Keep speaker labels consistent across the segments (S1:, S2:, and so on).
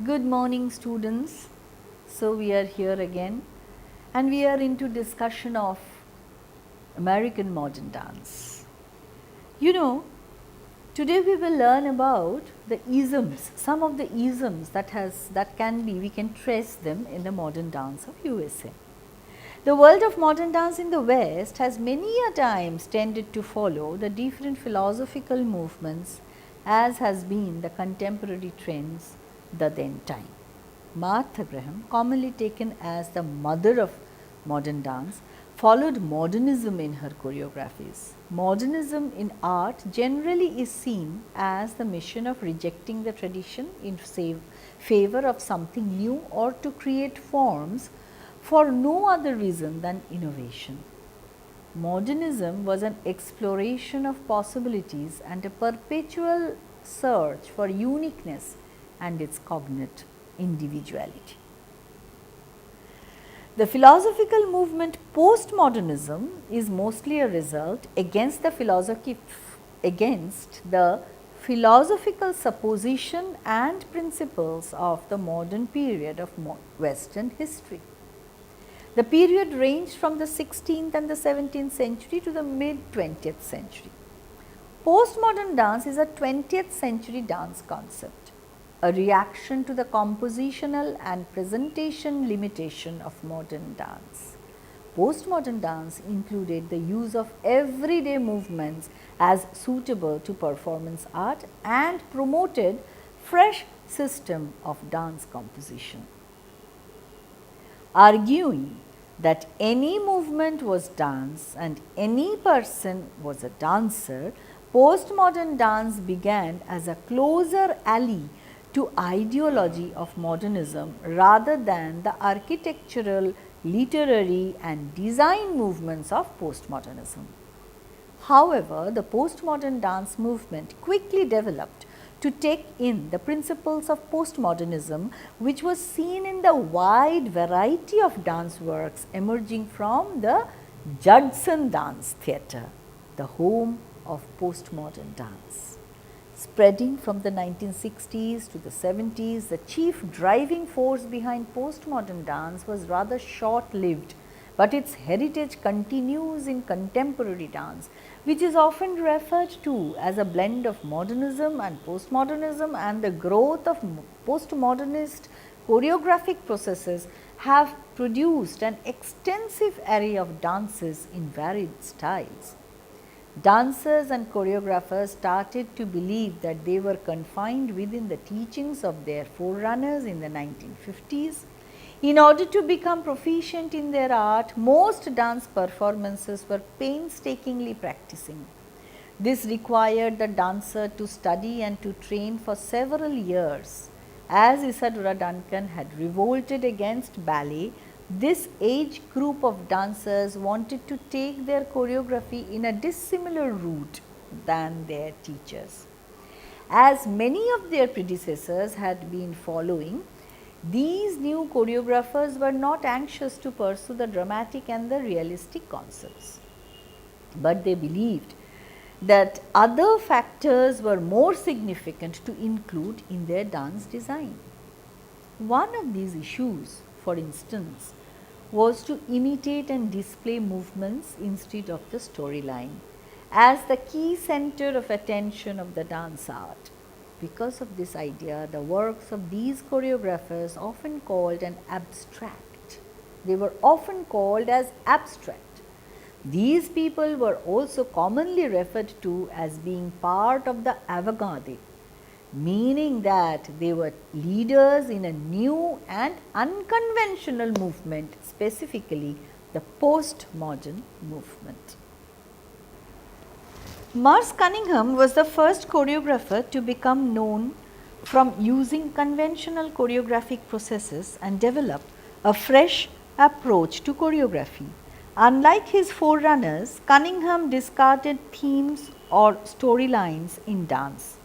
S1: Good morning, students. So we are here again and we are into discussion of American modern dance. You know, today we will learn about the isms, some of the isms that we can trace them in the modern dance of USA. The world of modern dance in the West has many a times tended to follow the different philosophical movements as has been the contemporary trends the then time. Martha Graham, commonly taken as the mother of modern dance, followed modernism in her choreographies. Modernism in art generally is seen as the mission of rejecting the tradition in favor of something new or to create forms for no other reason than innovation. Modernism was an exploration of possibilities and a perpetual search for uniqueness and its cognate individuality. The philosophical movement postmodernism is mostly a result against the philosophical supposition and principles of the modern period of Western history. The period ranged from the 16th and the 17th century to the mid 20th century. Postmodern dance is a 20th century dance concept, a reaction to the compositional and presentation limitation of modern dance. Postmodern dance included the use of everyday movements as suitable to performance art and promoted fresh system of dance composition. Arguing that any movement was dance and any person was a dancer, postmodern dance began as a closer ally to ideology of modernism rather than the architectural, literary and design movements of postmodernism. However, the postmodern dance movement quickly developed to take in the principles of postmodernism, which was seen in the wide variety of dance works emerging from the Judson Dance Theatre, the home of postmodern dance. Spreading from the 1960s to the 70s, the chief driving force behind postmodern dance was rather short-lived, but its heritage continues in contemporary dance, which is often referred to as a blend of modernism and postmodernism, and the growth of postmodernist choreographic processes have produced an extensive array of dances in varied styles. Dancers and choreographers started to believe that they were confined within the teachings of their forerunners in the 1950s. In order to become proficient in their art, most dance performances were painstakingly practicing. This required the dancer to study and to train for several years. As Isadora Duncan had revolted against ballet, this age group of dancers wanted to take their choreography in a dissimilar route than their teachers. As many of their predecessors had been following, these new choreographers were not anxious to pursue the dramatic and the realistic concepts, but they believed that other factors were more significant to include in their dance design. One of these issues, for instance, was to imitate and display movements instead of the storyline as the key center of attention of the dance art. Because of this idea, the works of these choreographers often called an abstract. They were often called as abstract. These people were also commonly referred to as being part of the avant-garde, meaning that they were leaders in a new and unconventional movement, specifically the postmodern movement. Merce Cunningham was the first choreographer to become known from using conventional choreographic processes and develop a fresh approach to choreography. Unlike his forerunners, Cunningham discarded themes or storylines in dance.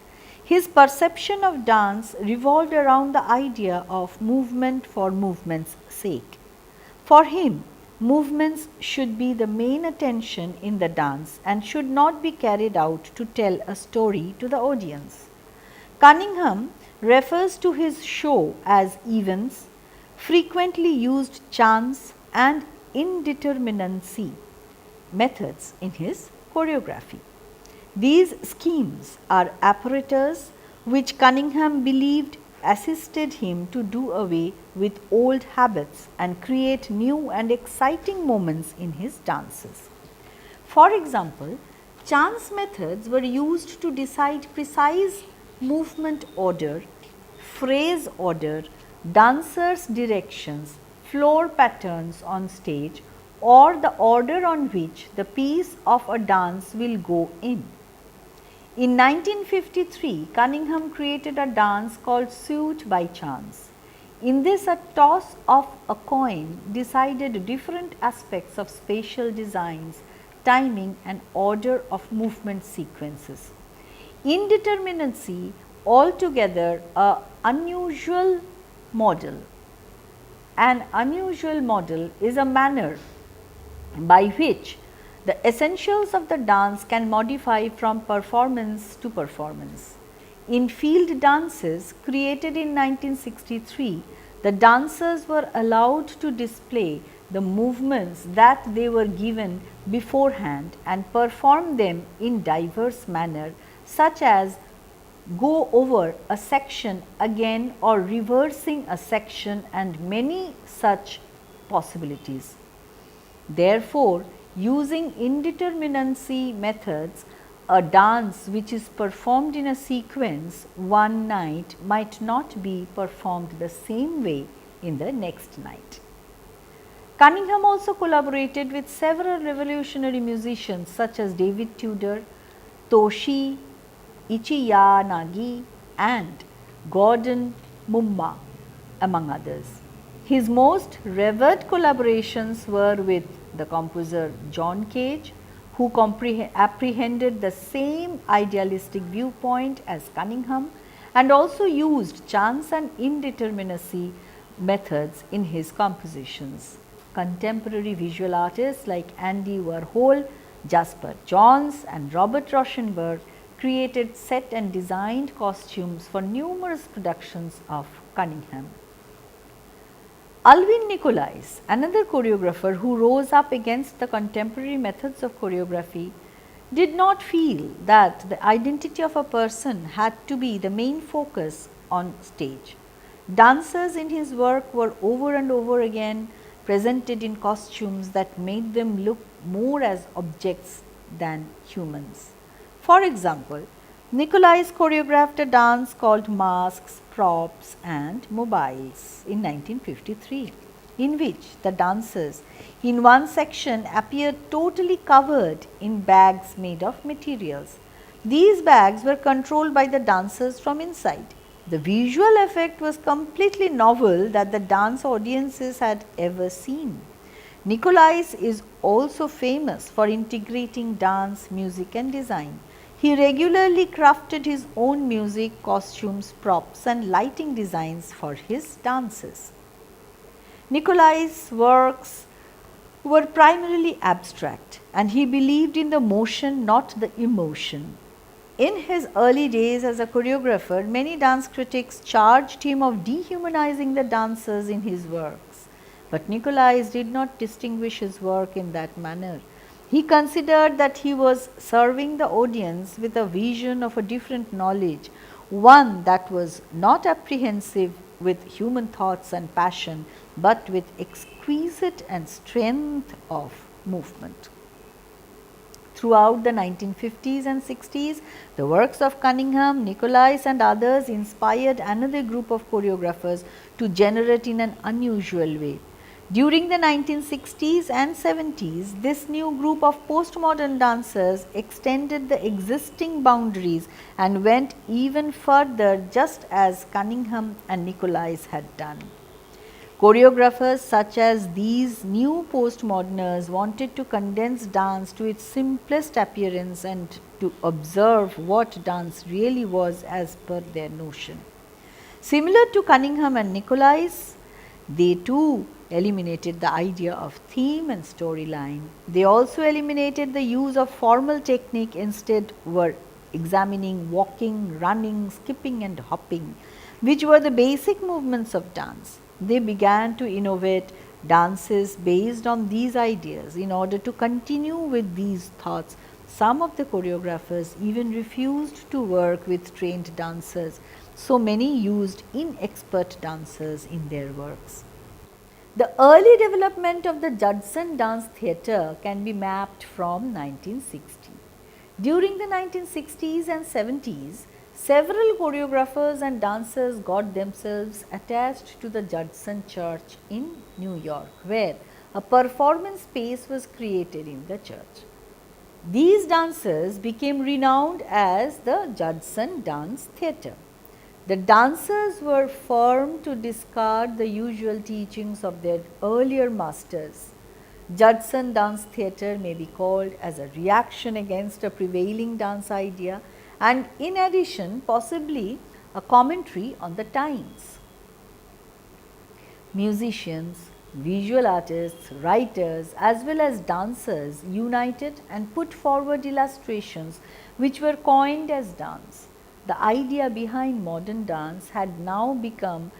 S1: His perception of dance revolved around the idea of movement for movement's sake. For him, movements should be the main attention in the dance and should not be carried out to tell a story to the audience. Cunningham refers to his show as events, frequently used chance and indeterminacy methods in his choreography. These schemes are apparatus which Cunningham believed assisted him to do away with old habits and create new and exciting moments in his dances. For example, chance methods were used to decide precise movement order, phrase order, dancers' directions, floor patterns on stage, or the order on which the piece of a dance will go in. In 1953, Cunningham created a dance called Suit by Chance. In this, a toss of a coin decided different aspects of spatial designs, timing and order of movement sequences. Indeterminacy, altogether unusual model. An unusual model is a manner by which the essentials of the dance can modify from performance to performance. In field dances created in 1963, the dancers were allowed to display the movements that they were given beforehand and perform them in diverse manner, such as go over a section again or reversing a section and many such possibilities. Therefore, using indeterminacy methods, a dance which is performed in a sequence one night might not be performed the same way in the next night. Cunningham also collaborated with several revolutionary musicians such as David Tudor, Toshi Ichiyanagi and Gordon Mumma, among others. His most revered collaborations were with the composer John Cage, who apprehended the same idealistic viewpoint as Cunningham and also used chance and indeterminacy methods in his compositions. Contemporary visual artists like Andy Warhol, Jasper Johns and Robert Rauschenberg created set and designed costumes for numerous productions of Cunningham. Alvin Nicolais, another choreographer who rose up against the contemporary methods of choreography, did not feel that the identity of a person had to be the main focus on stage. Dancers in his work were over and over again presented in costumes that made them look more as objects than humans. For example, Nicolais choreographed a dance called Masks, Props and Mobiles in 1953, in which the dancers in one section appeared totally covered in bags made of materials. These bags were controlled by the dancers from inside. The visual effect was completely novel that the dance audiences had ever seen. Nicolais is also famous for integrating dance, music and design. He regularly crafted his own music, costumes, props and lighting designs for his dances. Nicolais' works were primarily abstract and he believed in the motion, not the emotion. In his early days as a choreographer, many dance critics charged him of dehumanizing the dancers in his works. But Nicolais did not distinguish his work in that manner. He considered that he was serving the audience with a vision of a different knowledge, one that was not apprehensive with human thoughts and passion, but with exquisite and strength of movement. Throughout the 1950s and 60s, the works of Cunningham, Nicolais and others inspired another group of choreographers to generate in an unusual way. During the 1960s and 70s, this new group of postmodern dancers extended the existing boundaries and went even further, just as Cunningham and Nicolais had done. Choreographers such as these new postmoderners wanted to condense dance to its simplest appearance and to observe what dance really was as per their notion. Similar to Cunningham and Nicolais, they too eliminated the idea of theme and storyline. They also eliminated the use of formal technique, instead were examining walking, running, skipping and hopping. which were the basic movements of dance. They began to innovate dances based on these ideas. In order to continue with these thoughts, some of the choreographers even refused to work with trained dancers, so many used inexpert dancers in their works. The early development of the Judson Dance Theatre can be mapped from 1960. During the 1960s and 70s, several choreographers and dancers got themselves attached to the Judson Church in New York, where a performance space was created in the church. These dancers became renowned as the Judson Dance Theatre. The dancers were firm to discard the usual teachings of their earlier masters. Judson Dance Theatre may be called as a reaction against a prevailing dance idea, and in addition possibly a commentary on the times. Musicians, visual artists, writers as well as dancers united and put forward illustrations which were coined as dance. The idea behind modern dance had now become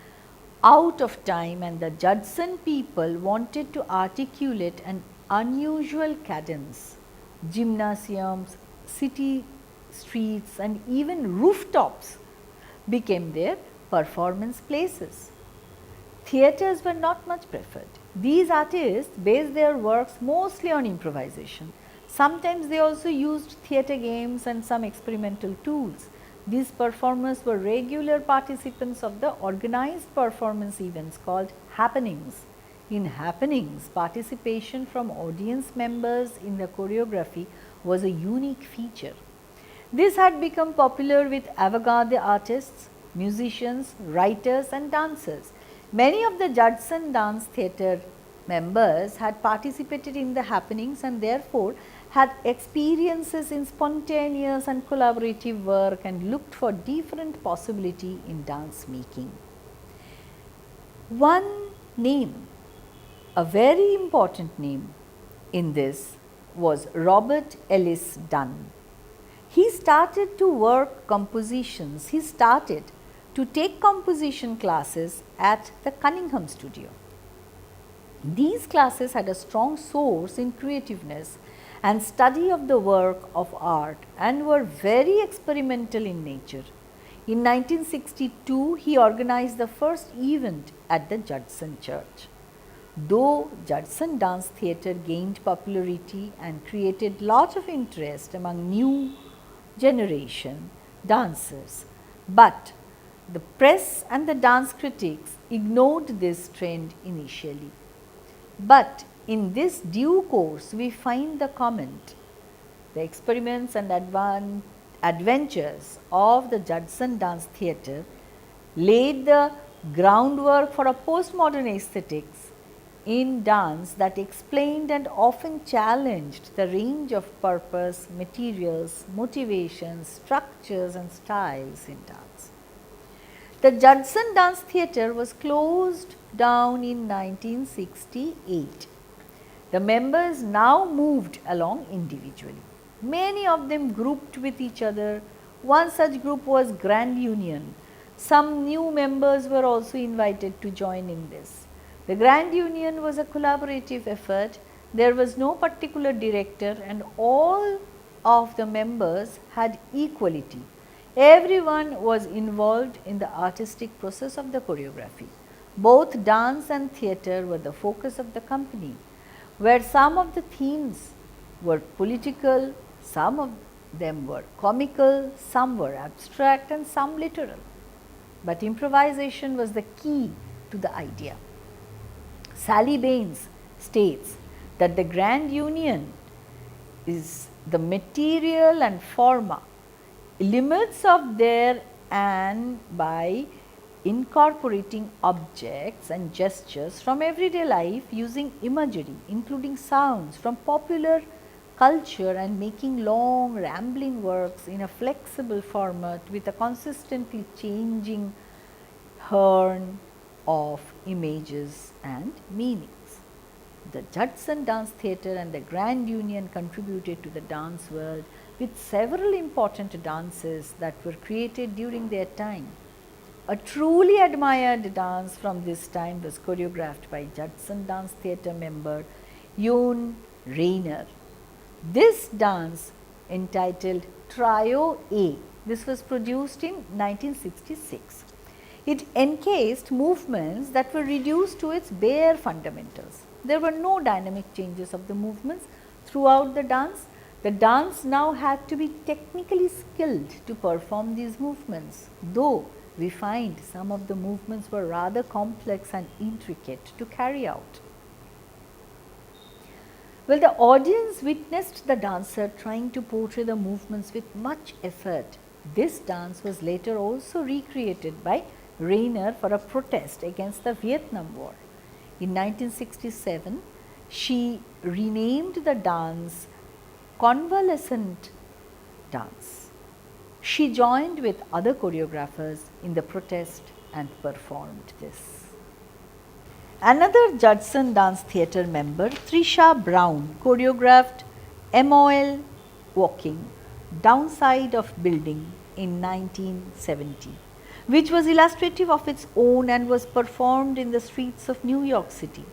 S1: out of time, and the Judson people wanted to articulate an unusual cadence. Gymnasiums, city streets and even rooftops became their performance places. Theatres were not much preferred. These artists based their works mostly on improvisation. Sometimes they also used theatre games and some experimental tools. These performers were regular participants of the organized performance events called happenings. In happenings, participation from audience members in the choreography was a unique feature. This had become popular with avant-garde artists, musicians, writers and dancers. Many of the Judson Dance Theatre members had participated in the happenings and therefore had experiences in spontaneous and collaborative work and looked for different possibility in dance making. One name, a very important name in this, was Robert Ellis Dunn. He started to work compositions, he started to take composition classes at the Cunningham Studio. These classes had a strong source in creativeness and study of the work of art and were very experimental in nature. In 1962, he organized the first event at the Judson Church. Though Judson Dance Theatre gained popularity and created lot of interest among new generation dancers, but the press and the dance critics ignored this trend initially. But in this due course, we find the comment, the experiments and adventures of the Judson Dance Theatre laid the groundwork for a postmodern aesthetics in dance that explained and often challenged the range of purpose, materials, motivations, structures and styles in dance. The Judson Dance Theatre was closed down in 1968. The members now moved along individually. Many of them grouped with each other. One such group was Grand Union. Some new members were also invited to join in this. The Grand Union was a collaborative effort. There was no particular director and all of the members had equality. Everyone was involved in the artistic process of the choreography. Both dance and theatre were the focus of the company, where some of the themes were political, some of them were comical, some were abstract and some literal. But improvisation was the key to the idea. Sally Baines states that the Grand Union is the material and forma, limits of there and by incorporating objects and gestures from everyday life using imagery including sounds from popular culture and making long rambling works in a flexible format with a consistently changing hern of images and meanings. The Judson Dance Theatre and the Grand Union contributed to the dance world with several important dances that were created during their time. A truly admired dance from this time was choreographed by Judson Dance Theatre member Yun Rainer. This dance, entitled Trio A, this was produced in 1966. It encased movements that were reduced to its bare fundamentals. There were no dynamic changes of the movements throughout the dance. The dance now had to be technically skilled to perform these movements, though we find some of the movements were rather complex and intricate to carry out. Well, the audience witnessed the dancer trying to portray the movements with much effort. This dance was later also recreated by Rainer for a protest against the Vietnam War. In 1967, she renamed the dance Convalescent Dance. She joined with other choreographers in the protest and performed this. Another Judson Dance Theatre member, Trisha Brown, choreographed MOL Walking, Downside of Building in 1970, which was illustrative of its own and was performed in the streets of New York City.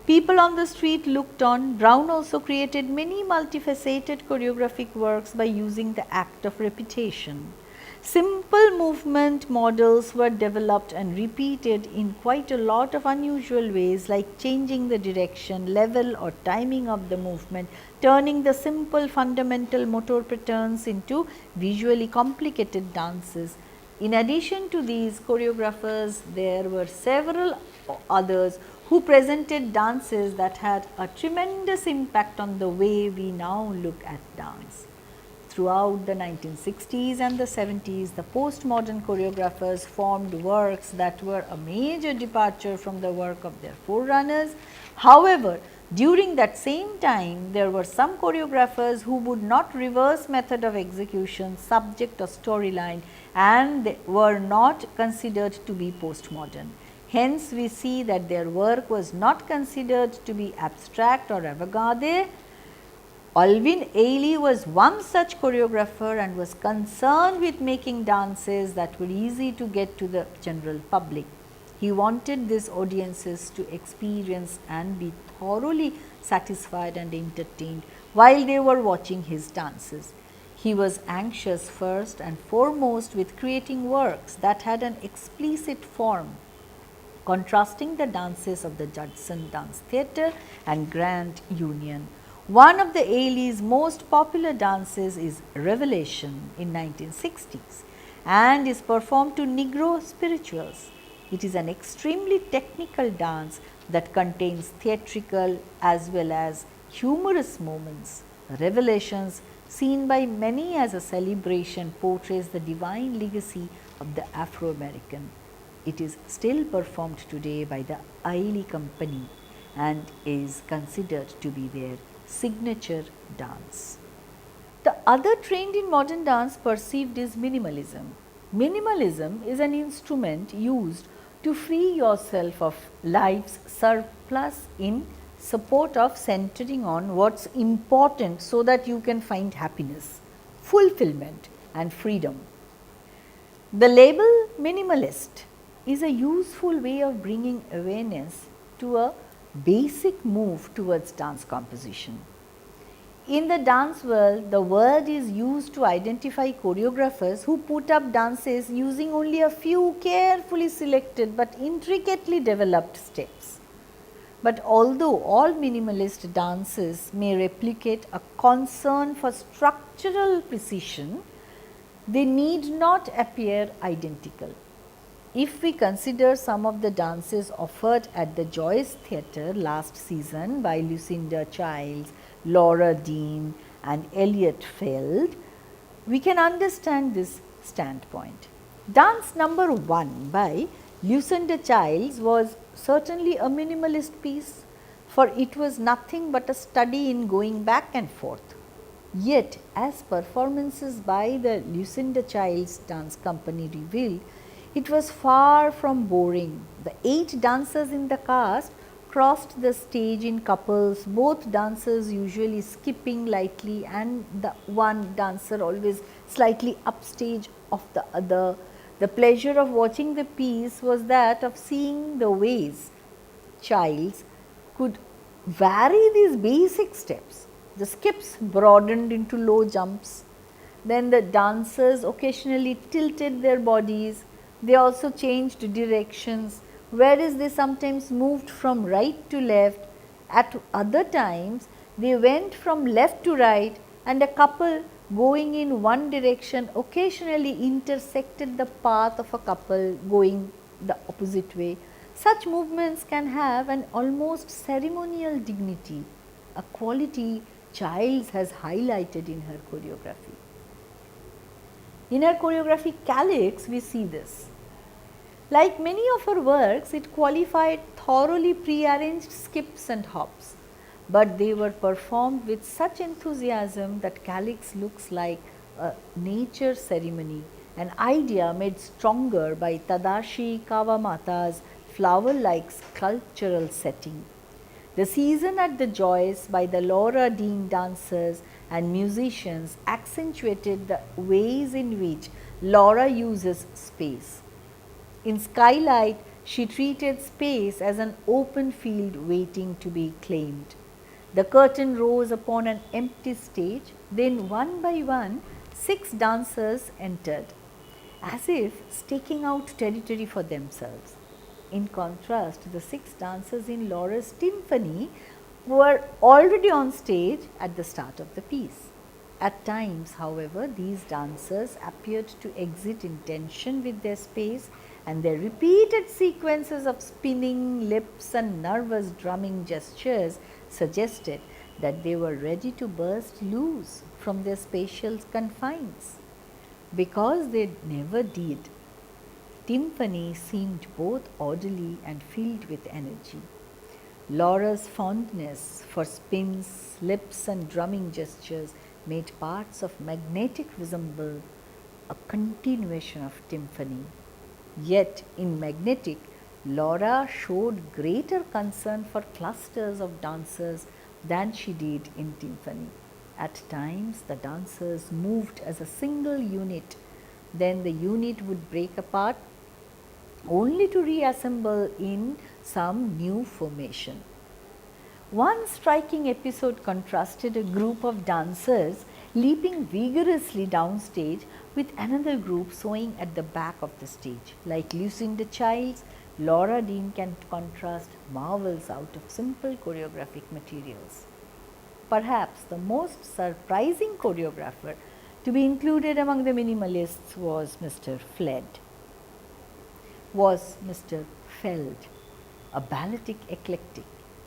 S1: People on the street looked on. Brown also created many multifaceted choreographic works by using the act of repetition. Simple movement models were developed and repeated in quite a lot of unusual ways, like changing the direction, level or timing of the movement, turning the simple fundamental motor patterns into visually complicated dances. In addition to these choreographers, there were several others who presented dances that had a tremendous impact on the way we now look at dance. Throughout the 1960s and the 70s, the postmodern choreographers formed works that were a major departure from the work of their forerunners. However, during that same time, there were some choreographers who would not reverse method of execution, subject or storyline, and they were not considered to be postmodern. Hence, we see that their work was not considered to be abstract or avant-garde. Alvin Ailey was one such choreographer and was concerned with making dances that were easy to get to the general public. He wanted these audiences to experience and be thoroughly satisfied and entertained while they were watching his dances. He was anxious first and foremost with creating works that had an explicit form, contrasting the dances of the Judson Dance Theatre and Grand Union. One of the Ailey's most popular dances is Revelation in 1960s and is performed to Negro spirituals. It is an extremely technical dance that contains theatrical as well as humorous moments. Revelations, seen by many as a celebration, portrays the divine legacy of the Afro-American. It is still performed today by the Ailey Company and is considered to be their signature dance. The other trend in modern dance perceived is minimalism. Minimalism is an instrument used to free yourself of life's surplus in support of centering on what's important so that you can find happiness, fulfillment and freedom. The label minimalist is a useful way of bringing awareness to a basic move towards dance composition. In the dance world, the word is used to identify choreographers who put up dances using only a few carefully selected but intricately developed steps. But although all minimalist dances may replicate a concern for structural precision, they need not appear identical. If we consider some of the dances offered at the Joyce Theatre last season by Lucinda Childs, Laura Dean and Elliot Feld, we can understand this standpoint. Dance number 1 by Lucinda Childs was certainly a minimalist piece, for it was nothing but a study in going back and forth. Yet, as performances by the Lucinda Childs Dance Company revealed, it was far from boring. The 8 dancers in the cast crossed the stage in couples, both dancers usually skipping lightly and the one dancer always slightly upstage of the other. The pleasure of watching the piece was that of seeing the ways childs could vary these basic steps. The skips broadened into low jumps. Then the dancers occasionally tilted their bodies. They also changed directions, whereas they sometimes moved from right to left. At other times, they went from left to right, and a couple going in one direction occasionally intersected the path of a couple going the opposite way. Such movements can have an almost ceremonial dignity, a quality Childs has highlighted in her choreography. In her choreography Calyx, we see this. Like many of her works, it qualified thoroughly prearranged skips and hops, but they were performed with such enthusiasm that Calyx looks like a nature ceremony, an idea made stronger by Tadashi Kawamata's flower-like sculptural setting. The Season at the Joyce by the Laura Dean dancers and musicians accentuated the ways in which Laura uses space. In Skylight, she treated space as an open field waiting to be claimed. The curtain rose upon an empty stage, then one by one, 6 dancers entered, as if staking out territory for themselves. In contrast, the 6 dancers in Laura's Timpani were already on stage at the start of the piece. At times, however, these dancers appeared to exit in tension with their space, and their repeated sequences of spinning lips and nervous drumming gestures suggested that they were ready to burst loose from their spatial confines. Because they never did, Timpani seemed both orderly and filled with energy. Laura's fondness for spins, lips and drumming gestures made parts of Magnetic resemble a continuation of Timpani. Yet in Magnetic, Laura showed greater concern for clusters of dancers than she did in Timpani. At times, the dancers moved as a single unit, then the unit would break apart only to reassemble in some new formation. One striking episode contrasted a group of dancers leaping vigorously downstage with another group sewing at the back of the stage. Like Lucinda Childs, Laura Dean can contrast marvels out of simple choreographic materials. Perhaps the most surprising choreographer to be included among the minimalists was Mr. Feld, a balletic eclectic.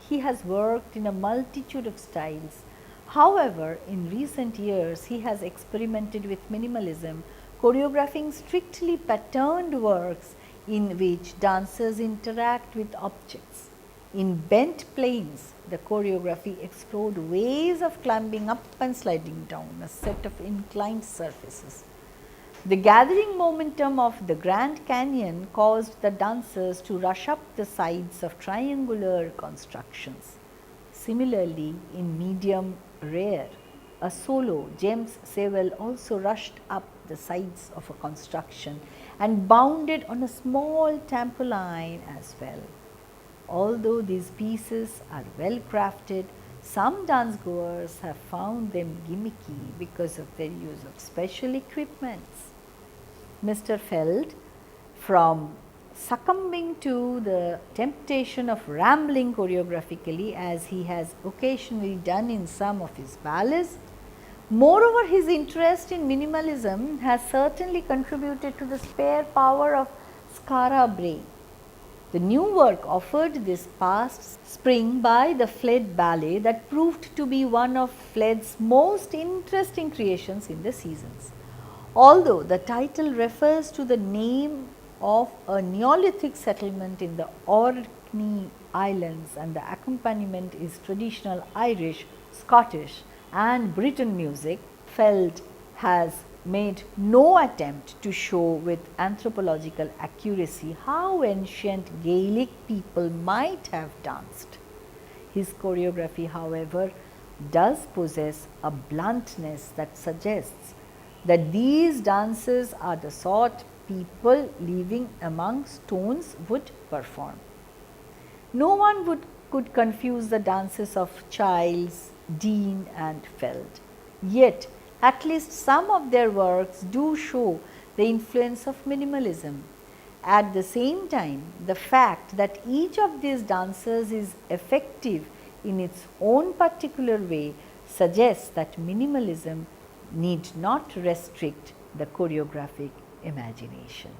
S1: He has worked in a multitude of styles. However, in recent years, he has experimented with minimalism, choreographing strictly patterned works in which dancers interact with objects. In Bent Plains, the choreography explored ways of climbing up and sliding down a set of inclined surfaces. The gathering momentum of the Grand Canyon caused the dancers to rush up the sides of triangular constructions. Similarly, in Medium Rare, a solo, James Sewell, also rushed up the sides of a construction and bounded on a small trampoline as well. Although these pieces are well crafted, some dance goers have found them gimmicky because of their use of special equipments. Mr. Feld, from succumbing to the temptation of rambling choreographically as he has occasionally done in some of his ballets, moreover his interest in minimalism has certainly contributed to the spare power of Skara Brae. The new work offered this past spring by the Fled Ballet that proved to be one of Fled's most interesting creations in the seasons. Although the title refers to the name of a Neolithic settlement in the Orkney Islands and the accompaniment is traditional Irish, Scottish and Breton music, Feld has made no attempt to show with anthropological accuracy how ancient Gaelic people might have danced. His choreography, however, does possess a bluntness that suggests that these dances are the sort people living among stones would perform. No one could confuse the dances of Childs, Dean and Feld. Yet, at least some of their works do show the influence of minimalism. At the same time, the fact that each of these dances is effective in its own particular way suggests that minimalism need not restrict the choreographic imagination.